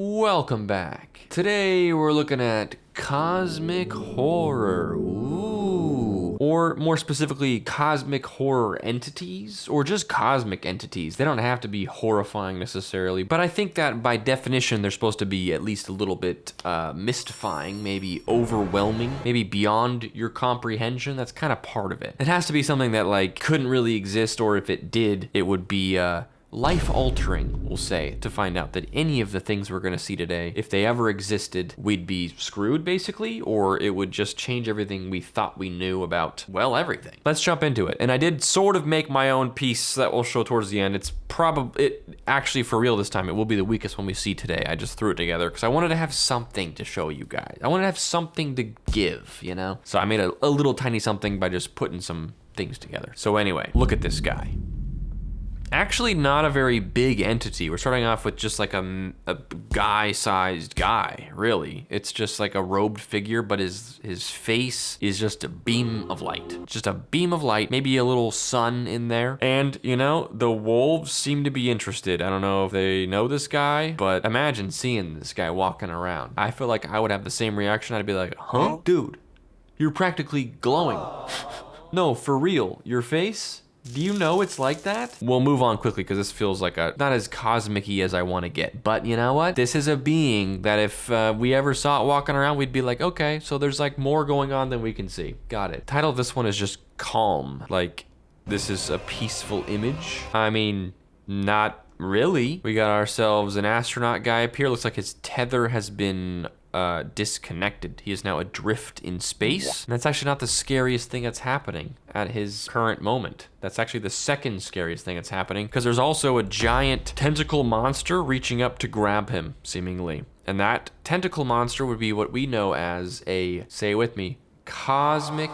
Welcome back. Today we're looking at Cosmic Horror. Ooh. Or more specifically, Cosmic Horror entities, or just cosmic entities. They don't have to be horrifying necessarily, but I think that by definition they're supposed to be at least a little bit mystifying, maybe overwhelming, maybe beyond your comprehension. That's kind of part of it. It has to be something that like couldn't really exist, or if it did, it would be life-altering, we'll say, to find out that any of the things we're gonna see today, if they ever existed, we'd be screwed, basically, or it would just change everything we thought we knew about, well, everything. Let's jump into it. And I did sort of make my own piece that we'll show towards the end. It's actually, for real this time, it will be the weakest one we see today. I just threw it together because I wanted to have something to show you guys. I wanted to have something to give, you know? So I made a little tiny something by just putting some things together. So anyway, look at this guy. Actually not a very big entity. We're starting off with just like a guy-sized guy, really. It's just like a robed figure, but his face is just a beam of light. Just a beam of light, maybe a little sun in there. And, you know, the wolves seem to be interested. I don't know if they know this guy, but imagine seeing this guy walking around. I feel like I would have the same reaction. I'd be like, huh? Dude, you're practically glowing. No, for real, your face? Do you know it's like that? We'll move on quickly because this feels like not as cosmic-y as I want to get. But you know what? This is a being that if we ever saw it walking around, we'd be like, okay, so there's like more going on than we can see. Got it. Title of this one is just Calm. Like, this is a peaceful image. I mean, not really. We got ourselves an astronaut guy up here. Looks like his tether has been disconnected. He is now adrift in space. And that's actually not the scariest thing that's happening at his current moment. That's actually the second scariest thing that's happening, because there's also a giant tentacle monster reaching up to grab him, seemingly. And that tentacle monster would be what we know as a, say it with me, cosmic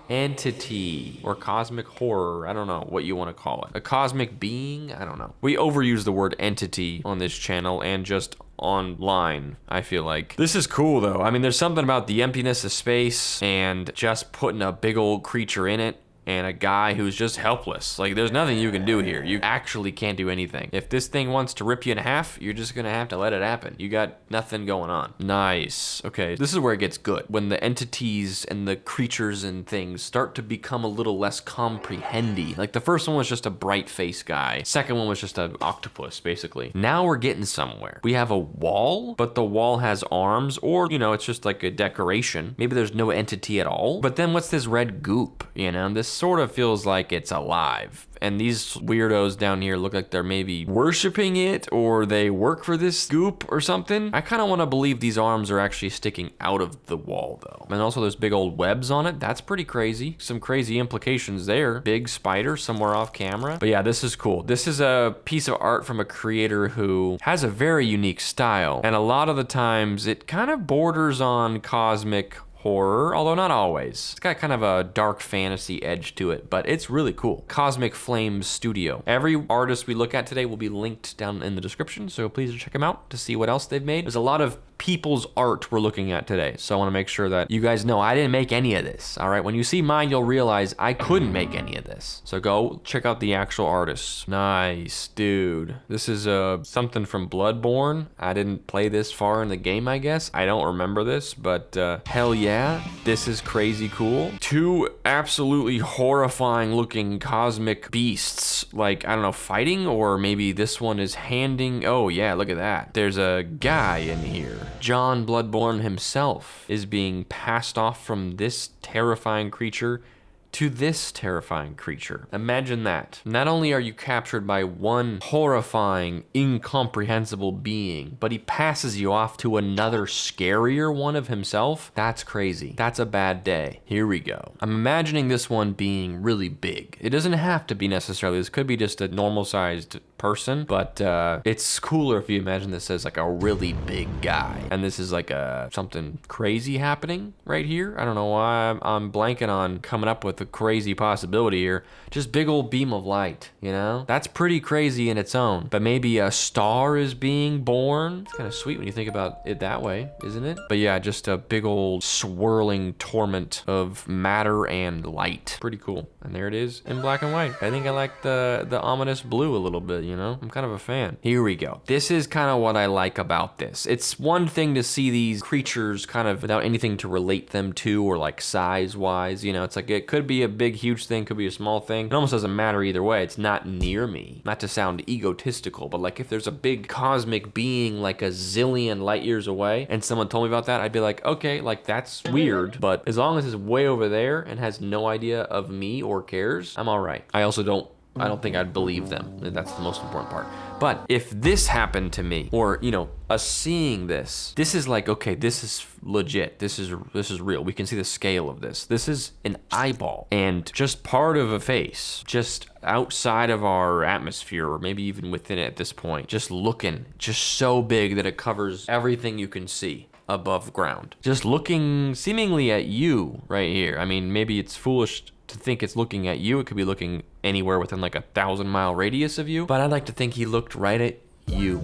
entity or cosmic horror. I don't know what you want to call it. A cosmic being? I don't know. We overuse the word entity on this channel and just online, I feel like. This is cool though. I mean, there's something about the emptiness of space and just putting a big old creature in it and a guy who's just helpless. Like, there's nothing you can do here. You actually can't do anything. If this thing wants to rip you in half, you're just gonna have to let it happen. You got nothing going on. Nice. Okay, this is where it gets good. When the entities and the creatures and things start to become a little less comprehendy. Like, the first one was just a bright face guy. Second one was just an octopus, basically. Now we're getting somewhere. We have a wall, but the wall has arms, or, you know, it's just like a decoration. Maybe there's no entity at all. But then what's this red goop, you know? This sort of feels like it's alive. And these weirdos down here look like they're maybe worshiping it, or they work for this goop or something. I kind of want to believe these arms are actually sticking out of the wall though. And also there's big old webs on it. That's pretty crazy. Some crazy implications there. Big spider somewhere off camera. But yeah, this is cool. This is a piece of art from a creator who has a very unique style. And a lot of the times it kind of borders on cosmic horror, although not always. It's got kind of a dark fantasy edge to it, but it's really cool. Cosmic Flames Studio. Every artist we look at today will be linked down in the description, so please check them out to see what else they've made. There's a lot of people's art we're looking at today, so I want to make sure that you guys know I didn't make any of this. All right, when you see mine, you'll realize I couldn't make any of this. So go check out the actual artists. Nice, dude. This is something from Bloodborne. I didn't play this far in the game, I guess. I don't remember this, but hell yeah, this is crazy cool. Two absolutely horrifying looking cosmic beasts, like, I don't know, fighting, or maybe this one is handing. Oh yeah, look at that. There's a guy in here. John Bloodborne himself is being passed off from this terrifying creature to this terrifying creature. Imagine that. Not only are you captured by one horrifying, incomprehensible being, but he passes you off to another scarier one of himself. That's crazy. That's a bad day. Here we go. I'm imagining this one being really big. It doesn't have to be necessarily. This could be just a normal-sized person, but it's cooler if you imagine this as like a really big guy. And this is like something crazy happening right here. I don't know why I'm blanking on coming up with a crazy possibility here. Just big old beam of light, you know? That's pretty crazy in its own. But maybe a star is being born. It's kind of sweet when you think about it that way, isn't it? But yeah, just a big old swirling torment of matter and light. Pretty cool. And there it is in black and white. I think I like the ominous blue a little bit, you know? I'm kind of a fan. Here we go. This is kind of what I like about this. It's one thing to see these creatures kind of without anything to relate them to or like size-wise, you know? It's like it could be a big, huge thing, could be a small thing. It almost doesn't matter either way. It's not near me. Not to sound egotistical, but like if there's a big cosmic being like a zillion light years away and someone told me about that, I'd be like, okay, like that's weird. But as long as it's way over there and has no idea of me or cares, I'm all right. I don't think I'd believe them. That's the most important part. But if this happened to me, or, you know, us seeing this is like, okay, this is legit. This is real. We can see the scale of this. This is an eyeball and just part of a face, just outside of our atmosphere, or maybe even within it at this point, just looking, just so big that it covers everything you can see above ground. Just looking seemingly at you right here. I mean, maybe it's foolish to think it's looking at you. It could be looking anywhere within like a 1,000-mile radius of you, but I'd like to think he looked right at you.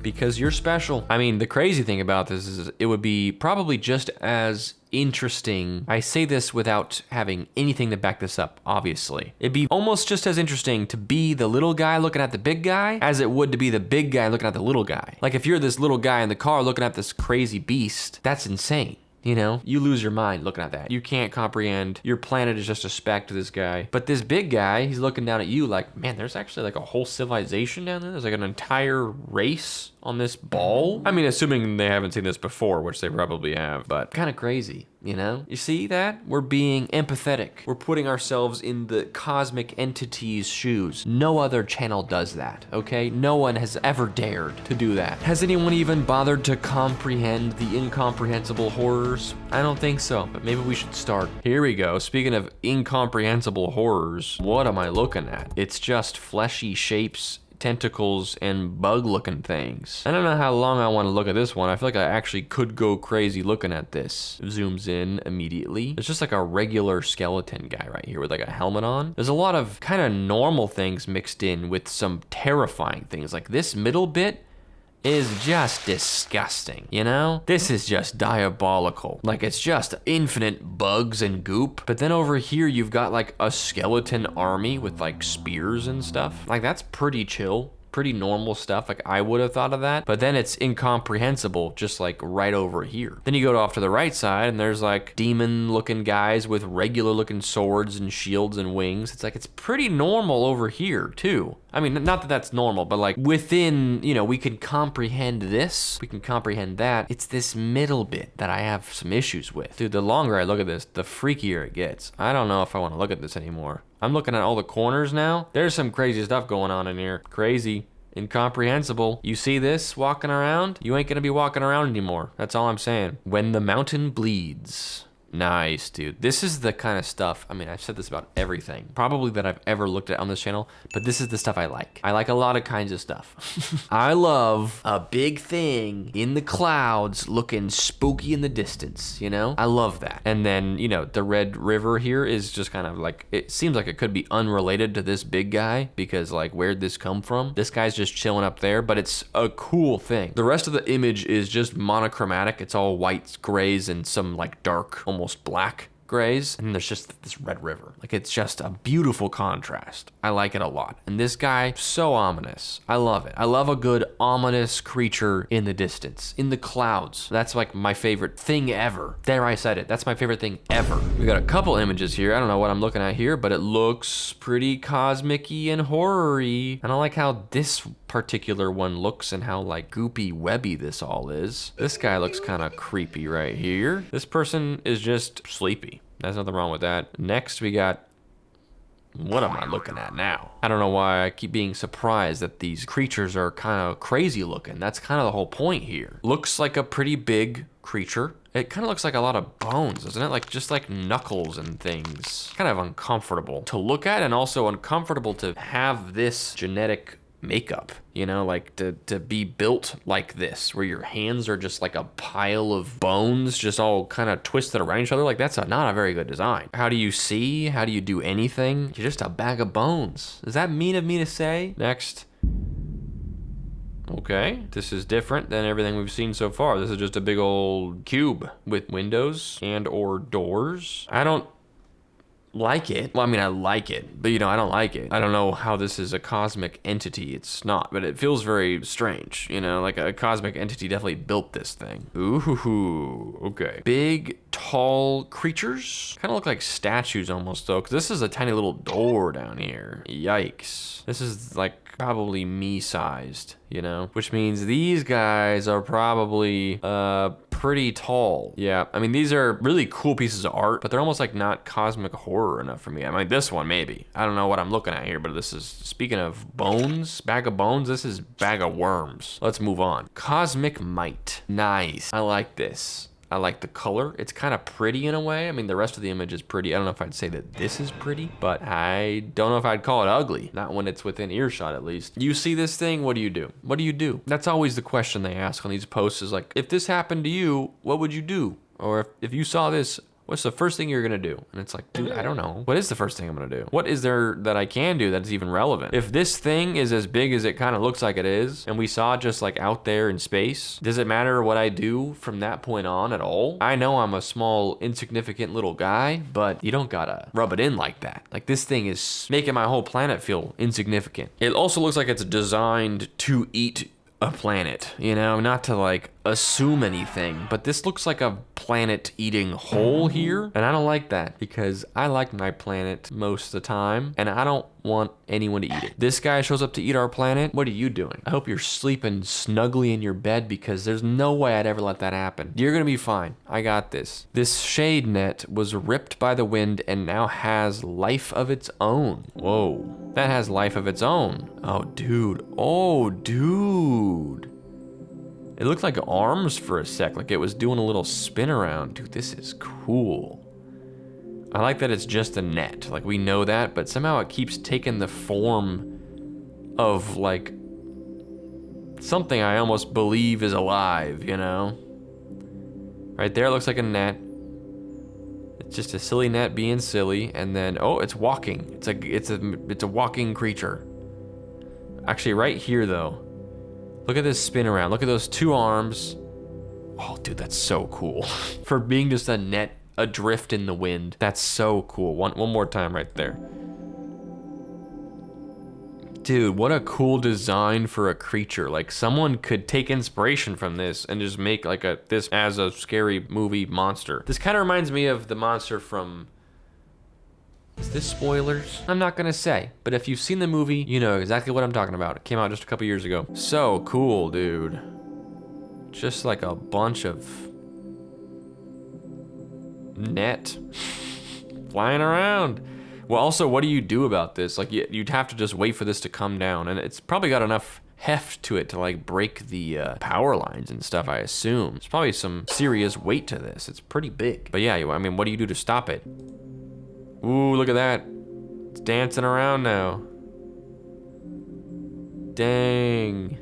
Because you're special. I mean, the crazy thing about this is it would be probably just as interesting. I say this without having anything to back this up, obviously. It'd be almost just as interesting to be the little guy looking at the big guy as it would to be the big guy looking at the little guy. Like if you're this little guy in the car looking at this crazy beast, that's insane. You know, you lose your mind looking at that. You can't comprehend. Your planet is just a speck to this guy. But this big guy, he's looking down at you like, man, there's actually like a whole civilization down there. There's like an entire race on this ball. I mean, assuming they haven't seen this before, which they probably have, but kind of crazy, you know? You see that? We're being empathetic. We're putting ourselves in the cosmic entity's shoes. No other channel does that, okay? No one has ever dared to do that. Has anyone even bothered to comprehend the incomprehensible horrors? I don't think so, but maybe we should start. Here we go. Speaking of incomprehensible horrors, what am I looking at? It's just fleshy shapes, tentacles, and bug-looking things. I don't know how long I want to look at this one. I feel like I actually could go crazy looking at this. Zooms in immediately. It's just like a regular skeleton guy right here with like a helmet on. There's a lot of kind of normal things mixed in with some terrifying things. Like this middle bit is just disgusting, you know? This is just diabolical. Like it's just infinite bugs and goop. But then over here, you've got like a skeleton army with like spears and stuff. Like that's pretty chill. Pretty normal stuff. Like I would have thought of that, but then it's incomprehensible just like right over here. Then you go off to the right side and there's like demon looking guys with regular looking swords and shields and wings. It's like, it's pretty normal over here too. I mean, not that that's normal, but like within, you know, we can comprehend this, we can comprehend that. It's this middle bit that I have some issues with. Dude, the longer I look at this, the freakier it gets. I don't know if I want to look at this anymore. I'm looking at all the corners now. There's some crazy stuff going on in here. Crazy. Incomprehensible. You see this walking around? You ain't gonna be walking around anymore. That's all I'm saying. When the mountain bleeds. Nice, dude. This is the kind of stuff, I mean, I've said this about everything, probably that I've ever looked at on this channel, but this is the stuff I like. I like a lot of kinds of stuff. I love a big thing in the clouds looking spooky in the distance, you know? I love that. And then, you know, the Red River here is just kind of like, it seems like it could be unrelated to this big guy because like, where'd this come from? This guy's just chilling up there, but it's a cool thing. The rest of the image is just monochromatic. It's all whites, grays, and some like dark, almost black grays, and there's just this red river. Like it's just a beautiful contrast. I like it a lot. And this guy, so ominous. I love it. I love a good ominous creature in the distance, in the clouds. That's like my favorite thing ever. There, I said it. That's my favorite thing ever. We got a couple images here. I don't know what I'm looking at here, but it looks pretty cosmic-y and horror-y. And I like how this particular one looks and how like goopy webby this all is. This guy looks kind of creepy right here. This person is just sleepy. There's nothing wrong with that. Next we got, what am I looking at now? I don't know why I keep being surprised that these creatures are kind of crazy looking. That's kind of the whole point here. Looks like a pretty big creature. It kind of looks like a lot of bones, doesn't it? Like just like knuckles and things. Kind of uncomfortable to look at and also uncomfortable to have this genetic makeup, you know, like to be built like this, where your hands are just like a pile of bones just all kind of twisted around each other. Like that's not a very good design. How do you see? How do you do anything? You're just a bag of bones. Is that mean of me to say? Next. Okay, this is different than everything we've seen so far. This is just a big old cube with windows and or doors. I don't like it. Well, I mean, I like it, but you know, I don't like it. I don't know how this is a cosmic entity. It's not, but it feels very strange. You know, like a cosmic entity definitely built this thing. Ooh, okay. Big, tall creatures. Kind of look like statues almost though, because this is a tiny little door down here. Yikes. This is like probably me-sized, you know? Which means these guys are probably pretty tall. Yeah, I mean, these are really cool pieces of art, but they're almost like not cosmic horror enough for me. I mean, this one maybe. I don't know what I'm looking at here, but this is, speaking of bones, bag of bones, this is bag of worms. Let's move on. Cosmic Might. Nice. I like this. I like the color. It's kind of pretty in a way. I mean, the rest of the image is pretty. I don't know if I'd say that this is pretty, but I don't know if I'd call it ugly. Not when it's within earshot, at least. You see this thing, what do you do? What do you do? That's always the question they ask on these posts is like, if this happened to you, what would you do? Or if you saw this, what's the first thing you're gonna do? And it's like, dude, I don't know. What is the first thing I'm gonna do? What is there that I can do that's even relevant? If this thing is as big as it kind of looks like it is, and we saw it just like out there in space, does it matter what I do from that point on at all? I know I'm a small, insignificant little guy, but you don't gotta rub it in like that. Like this thing is making my whole planet feel insignificant. It also looks like it's designed to eat a planet, you know, not to like assume anything, but this looks like a planet eating hole here, and I don't like that because I like my planet most of the time and I don't want anyone to eat it. This guy shows up to eat our planet. What are you doing? I hope you're sleeping snugly in your bed because there's no way I'd ever let that happen. You're gonna be fine. I got this. This shade net was ripped by the wind and now has life of its own. Whoa, that has life of its own. Oh, dude. Oh, dude. It looked like arms for a sec, like it was doing a little spin around. Dude, this is cool. I like that it's just a net, like we know that, but somehow it keeps taking the form of like something I almost believe is alive, you know? Right there, it looks like a net. It's just a silly net being silly, and then, oh, it's walking. It's a walking creature. Actually, right here though, look at this spin around. Look at those two arms. Oh, dude, that's so cool. For being just a net adrift in the wind. That's so cool. One more time right there. Dude, what a cool design for a creature. Like someone could take inspiration from this and just make like this as a scary movie monster. This kind of reminds me of the monster from... Is this spoilers? I'm not gonna say, but if you've seen the movie, you know exactly what I'm talking about. It came out just a couple years ago. So cool, dude. Just like a bunch of net flying around. Well, also, what do you do about this? Like, you'd have to just wait for this to come down, and it's probably got enough heft to it to like break the power lines and stuff, I assume. There's probably some serious weight to this. It's pretty big. But yeah, I mean, what do you do to stop it? Ooh, look at that. It's dancing around now. Dang.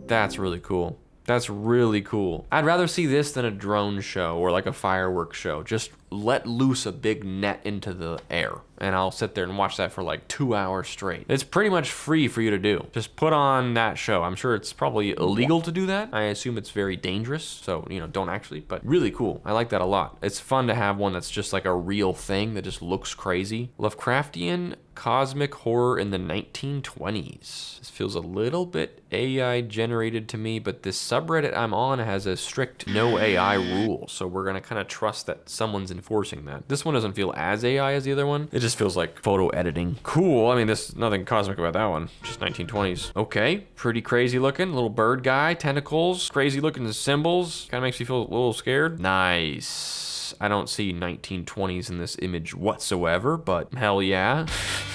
That's really cool. That's really cool. I'd rather see this than a drone show or like a fireworks show. Just let loose a big net into the air and I'll sit there and watch that for like 2 hours straight. It's pretty much free for you to do. Just put on that show. I'm sure it's probably illegal to do that. I assume it's very dangerous, so you know, don't actually, but really cool. I like that a lot. It's fun to have one that's just like a real thing that just looks crazy. Lovecraftian cosmic horror in the 1920s. This feels a little bit AI generated to me, but this subreddit I'm on has a strict no AI rule, so we're gonna kind of trust that someone's enforcing that. This one doesn't feel as AI as the other one. It just feels like photo editing. Cool. I mean, there's nothing cosmic about that one. Just 1920s. Okay, pretty crazy looking. Little bird guy, tentacles, crazy looking symbols. Kind of makes me feel a little scared. Nice. I don't see 1920s in this image whatsoever, but hell yeah.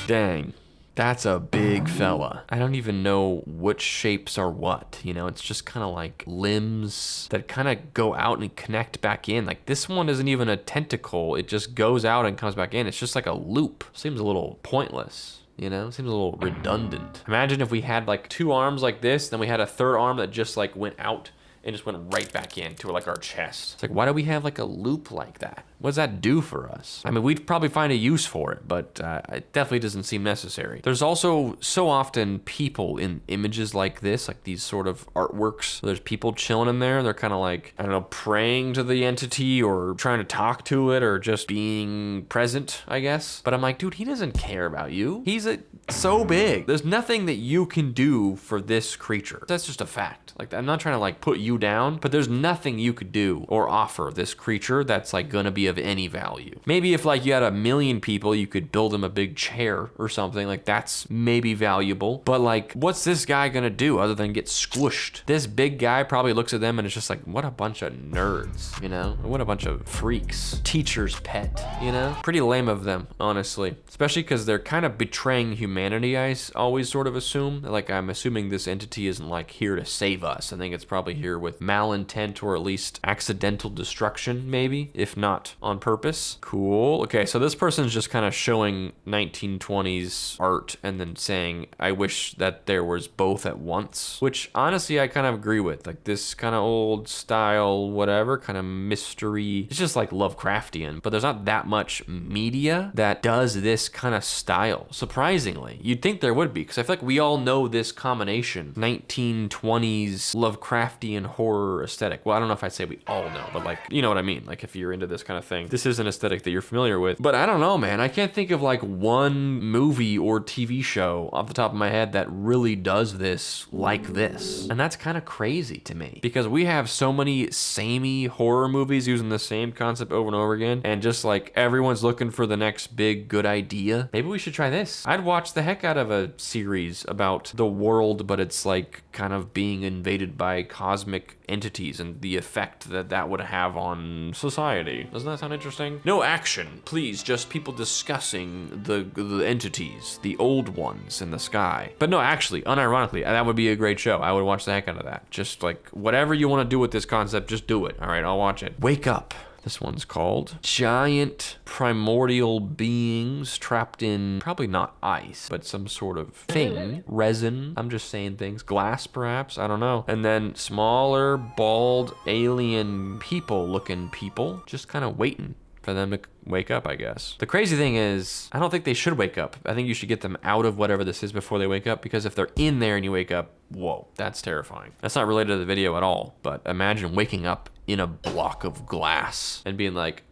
Dang. That's a big fella. I don't even know which shapes are what, you know? It's just kind of like limbs that kind of go out and connect back in. Like this one isn't even a tentacle. It just goes out and comes back in. It's just like a loop. Seems a little pointless. you know? Seems a little redundant. Imagine if we had like 2 arms like this, then we had a 3rd arm that just like went out and just went right back into like our chest. It's like, why do we have like a loop like that? What does that do for us? I mean, we'd probably find a use for it, but it definitely doesn't seem necessary. There's also so often people in images like this, like these sort of artworks. There's people chilling in there. They're kind of like, I don't know, praying to the entity or trying to talk to it or just being present, I guess. But I'm like, dude, he doesn't care about you. He's so big. There's nothing that you can do for this creature. That's just a fact. Like, I'm not trying to like put you down, but there's nothing you could do or offer this creature that's like gonna be of any value. Maybe if like you had 1 million people, you could build him a big chair or something, like that's maybe valuable. But like, what's this guy gonna do other than get squished? This big guy probably looks at them and it's just like, what a bunch of nerds, you know? What a bunch of freaks. Teacher's pet, you know? Pretty lame of them, honestly. Especially because they're kind of betraying humanity, I always sort of assume. Like, I'm assuming this entity isn't like here to save us. I think it's probably here with malintent or at least accidental destruction, maybe, if not on purpose. Cool. Okay, so this person's just kind of showing 1920s art and then saying, I wish that there was both at once, which honestly I kind of agree with. Like this kind of old style, whatever, kind of mystery. It's just like Lovecraftian, but there's not that much media that does this kind of style. Surprisingly, you'd think there would be, because I feel like we all know this combination, 1920s Lovecraftian horror aesthetic. Well, I don't know if I'd say we all know, but like, you know what I mean? Like if you're into this kind of thing, this is an aesthetic that you're familiar with. But I don't know, man. I can't think of like one movie or TV show off the top of my head that really does this like this. And that's kind of crazy to me because we have so many samey horror movies using the same concept over and over again. And just like everyone's looking for the next big good idea. Maybe we should try this. I'd watch the heck out of a series about the world, but it's like kind of being invaded by cosmic entities and the effect that that would have on society. Doesn't that sound interesting? No action, please, just people discussing the entities, the old ones in the sky. But no, actually, unironically, that would be a great show. I would watch the heck out of that. Just like whatever you want to do with this concept, just do it. All right, I'll watch it. Wake up. This one's called Giant Primordial Beings Trapped in probably not ice, but some sort of thing. Resin, I'm just saying things. Glass, perhaps, I don't know. And then smaller, bald, alien people-looking people just kind of waiting for them to wake up, I guess. The crazy thing is, I don't think they should wake up. I think you should get them out of whatever this is before they wake up, because if they're in there and you wake up, whoa, that's terrifying. That's not related to the video at all, but imagine waking up in a block of glass and being like,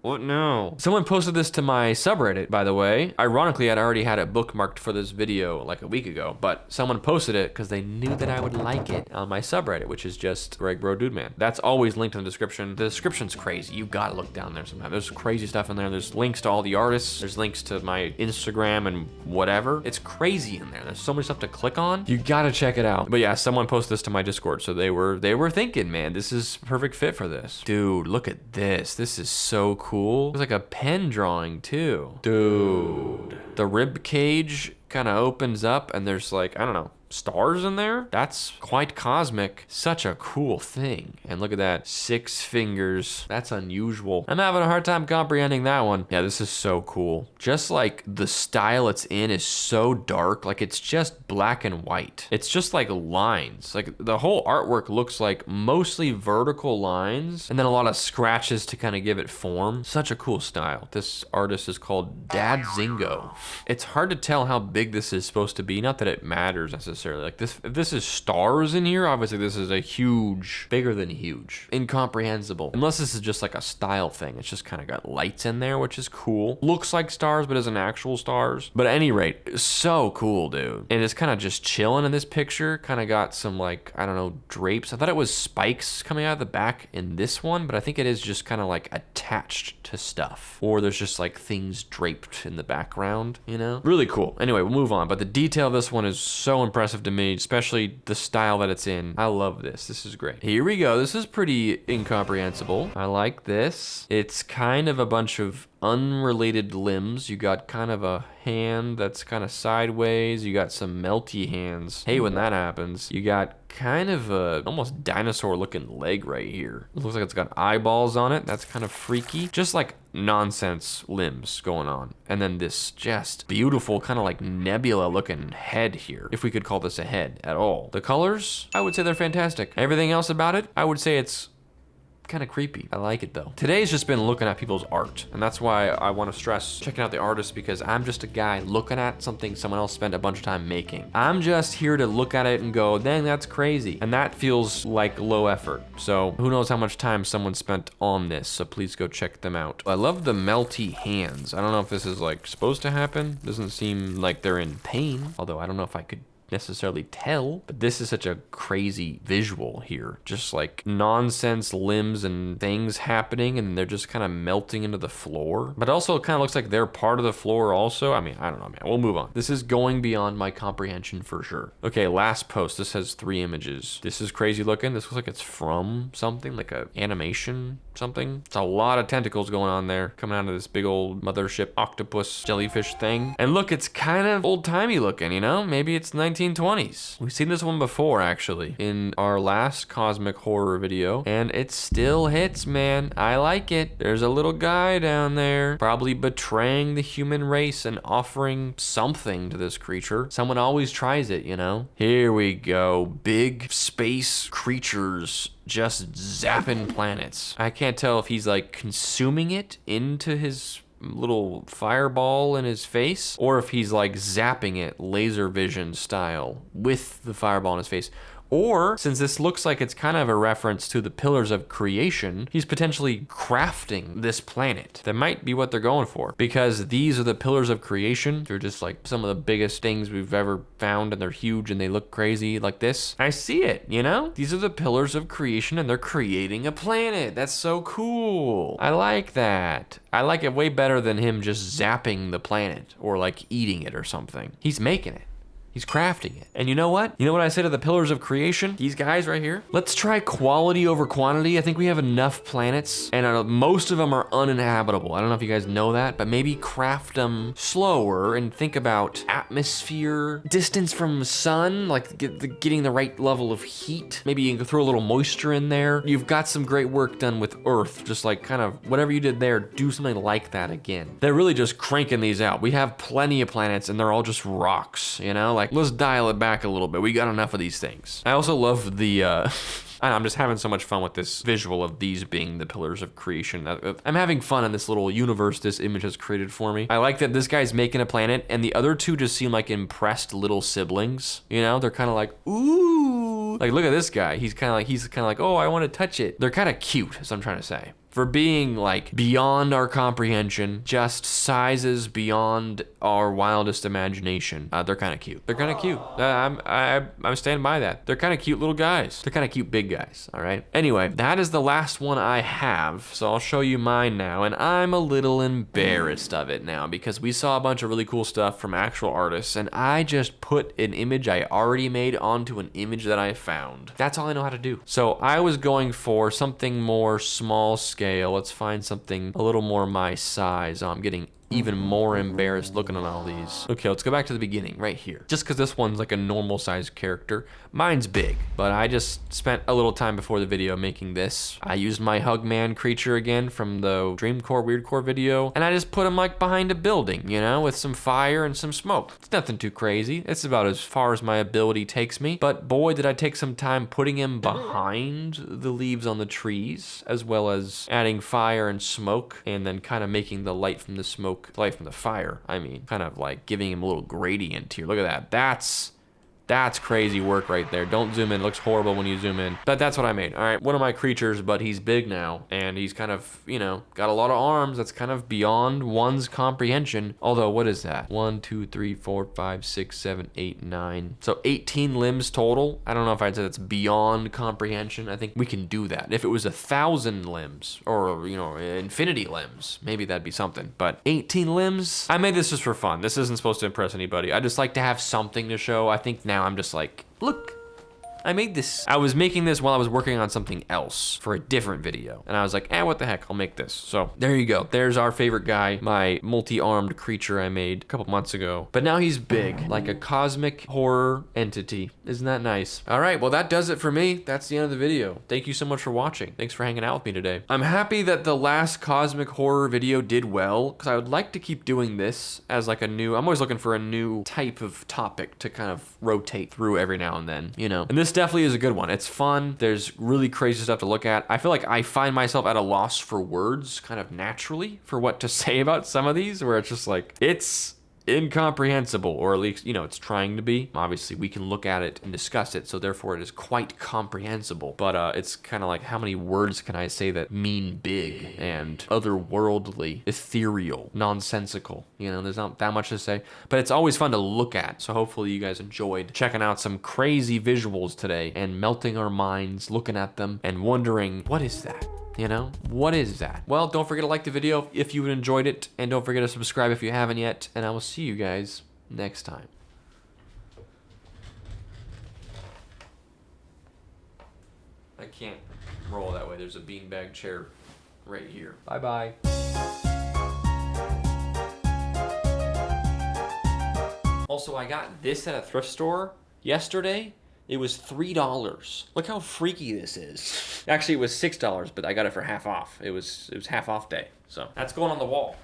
what? No. Someone posted this to my subreddit, by the way. Ironically, I'd already had it bookmarked for this video like a week ago, but someone posted it because they knew that I would like it on my subreddit, which is just GregBroDudeMan. That's always linked in the description. The description's crazy. You gotta look down there sometime. There's crazy stuff in there. There's links to all the artists. There's links to my Instagram and whatever. It's crazy in there. There's so much stuff to click on. You gotta check it out. But yeah, someone posted this to my Discord, so they were thinking, man, this is perfect fit for this. Dude, look at this. This is so cool. It's like a pen drawing too. Dude. The rib cage kind of opens up and there's like, I don't know, stars in there? That's quite cosmic. Such a cool thing. And look at that, 6 fingers. That's unusual. I'm having a hard time comprehending that one. Yeah, this is so cool. Just like the style it's in is so dark, like it's just black and white. It's just like lines. Like the whole artwork looks like mostly vertical lines and then a lot of scratches to kind of give it form. Such a cool style. This artist is called Dad Zingo. It's hard to tell how big this is supposed to be. Not that it matters necessarily. Like this, if this is stars in here, obviously this is a huge, bigger than huge, incomprehensible. Unless this is just like a style thing. It's just kind of got lights in there, which is cool. Looks like stars, but isn't actual stars. But at any rate, so cool, dude. And it's kind of just chilling in this picture. Kind of got some like, I don't know, drapes. I thought it was spikes coming out of the back in this one, but I think it is just kind of like attached to stuff. Or there's just like things draped in the background, you know? Really cool. Anyway, we'll move on. But the detail of this one is so impressive to me, especially the style that it's in. I love this. This is great. Here we go. This is pretty incomprehensible. I like this. It's kind of a bunch of unrelated limbs. You got kind of a hand that's kind of sideways. You got some melty hands. Hey, when that happens, you got kind of a almost dinosaur looking leg right here. It looks like it's got eyeballs on it. That's kind of freaky. Just like nonsense limbs going on. And then this just beautiful kind of like nebula looking head here, if we could call this a head at all. The colors, I would say they're fantastic. Everything else about it, I would say it's kind of creepy. I like it though. Today's just been looking at people's art, and that's why I want to stress checking out the artists, because I'm just a guy looking at something someone else spent a bunch of time making. I'm just here to look at it and go, dang, that's crazy. And that feels like low effort. So who knows how much time someone spent on this, so please go check them out. I love the melty hands. I don't know if this is like supposed to happen. Doesn't seem like they're in pain, although I don't know if I could necessarily tell, but this is such a crazy visual here. Just like nonsense limbs and things happening, and they're just kind of melting into the floor. But also it kind of looks like they're part of the floor also. I mean, I don't know, man. We'll move on. This is going beyond my comprehension for sure. Okay, last post. This has 3 images. This is crazy looking. This looks like it's from something, like a animation something. It's a lot of tentacles going on there, coming out of this big old mothership octopus jellyfish thing. And look, it's kind of old-timey looking, you know? Maybe it's 1920s. We've seen this one before, actually, in our last Cosmic Horror video, and it still hits, man. I like it. There's a little guy down there, probably betraying the human race and offering something to this creature. Someone always tries it, you know? Here we go. Big space creatures just zapping planets. I can't tell if he's like consuming it into his little fireball in his face, or if he's like zapping it laser vision style with the fireball in his face. Or, since this looks like it's kind of a reference to the pillars of creation, he's potentially crafting this planet. That might be what they're going for, because these are the pillars of creation. They're just like some of the biggest things we've ever found, and they're huge and they look crazy like this. I see it, you know? These are the pillars of creation, and they're creating a planet. That's so cool. I like that. I like it way better than him just zapping the planet or like eating it or something. He's making it. He's crafting it. And you know what? You know what I say to the pillars of creation? These guys right here? Let's try quality over quantity. I think we have enough planets, and most of them are uninhabitable. I don't know if you guys know that, but maybe craft them slower and think about atmosphere, distance from the sun, like getting the right level of heat. Maybe you can throw a little moisture in there. You've got some great work done with Earth. Just like kind of whatever you did there, do something like that again. They're really just cranking these out. We have plenty of planets, and they're all just rocks, you know? Like, let's dial it back a little bit. We got enough of these things. I also love the, I'm just having so much fun with this visual of these being the pillars of creation. I'm having fun in this little universe this image has created for me. I like that this guy's making a planet, and the other two just seem like impressed little siblings. You know, they're kind of like, ooh. Like, look at this guy. He's kind of like, oh, I want to touch it. They're kind of cute, is what I'm trying to say. For being like beyond our comprehension, just sizes beyond our wildest imagination. They're kind of cute. They're kind of cute. I'm standing by that. They're kind of cute little guys. They're kind of cute big guys, all right? Anyway, that is the last one I have, so I'll show you mine now, and I'm a little embarrassed of it now because we saw a bunch of really cool stuff from actual artists, and I just put an image I already made onto an image that I found. That's all I know how to do. So I was going for something more small scale. Let's find something a little more my size. I'm getting even more embarrassed looking at all these. Okay, let's go back to the beginning right here. Just because this one's like a normal sized character. Mine's big, but I just spent a little time before the video making this. I used my Hugman creature again from the Dreamcore Weirdcore video, and I just put him like behind a building, you know, with some fire and some smoke. It's nothing too crazy. It's about as far as my ability takes me, but boy, did I take some time putting him behind the leaves on the trees, as well as adding fire and smoke, and then kind of making the light from the smoke, light from the fire, I mean, kind of like giving him a little gradient here. Look at that. That's crazy work right there. Don't zoom in. It looks horrible when you zoom in. But that's what I made. All right, one of my creatures, but he's big now. And he's kind of, you know, got a lot of arms. That's kind of beyond one's comprehension. Although, what is that? 1, 2, 3, 4, 5, 6, 7, 8, 9. So 18 limbs total. I don't know if I'd say that's beyond comprehension. I think we can do that. If it was 1,000 limbs or, you know, infinity limbs, maybe that'd be something. But 18 limbs? I made this just for fun. This isn't supposed to impress anybody. I just like to have something to show. I think now I'm just like, look, I made this. I was making this while I was working on something else for a different video. And I was like, what the heck, I'll make this. So there you go. There's our favorite guy, my multi-armed creature I made a couple months ago. But now he's big, like a cosmic horror entity. Isn't that nice? All right, well that does it for me. That's the end of the video. Thank you so much for watching. Thanks for hanging out with me today. I'm happy that the last cosmic horror video did well, because I would like to keep doing this as like a new, I'm always looking for a new type of topic to kind of rotate through every now and then, you know? And this definitely is a good one. It's fun. There's really crazy stuff to look at. I feel like I find myself at a loss for words kind of naturally for what to say about some of these, where it's just like, it's incomprehensible, or at least, you know, it's trying to be. Obviously, we can look at it and discuss it, so therefore it is quite comprehensible. But it's kind of like, how many words can I say that mean big and otherworldly, ethereal, nonsensical? You know, there's not that much to say, but it's always fun to look at. So hopefully you guys enjoyed checking out some crazy visuals today and melting our minds, looking at them and wondering, what is that? You know, what is that? Well, don't forget to like the video if you enjoyed it, and don't forget to subscribe if you haven't yet, and I will see you guys next time. I can't roll that way. There's a beanbag chair right here. Bye-bye. Also, I got this at a thrift store yesterday. It was $3. Look how freaky this is. Actually, it was $6, but I got it for half off. It was half off day. So that's going on the wall.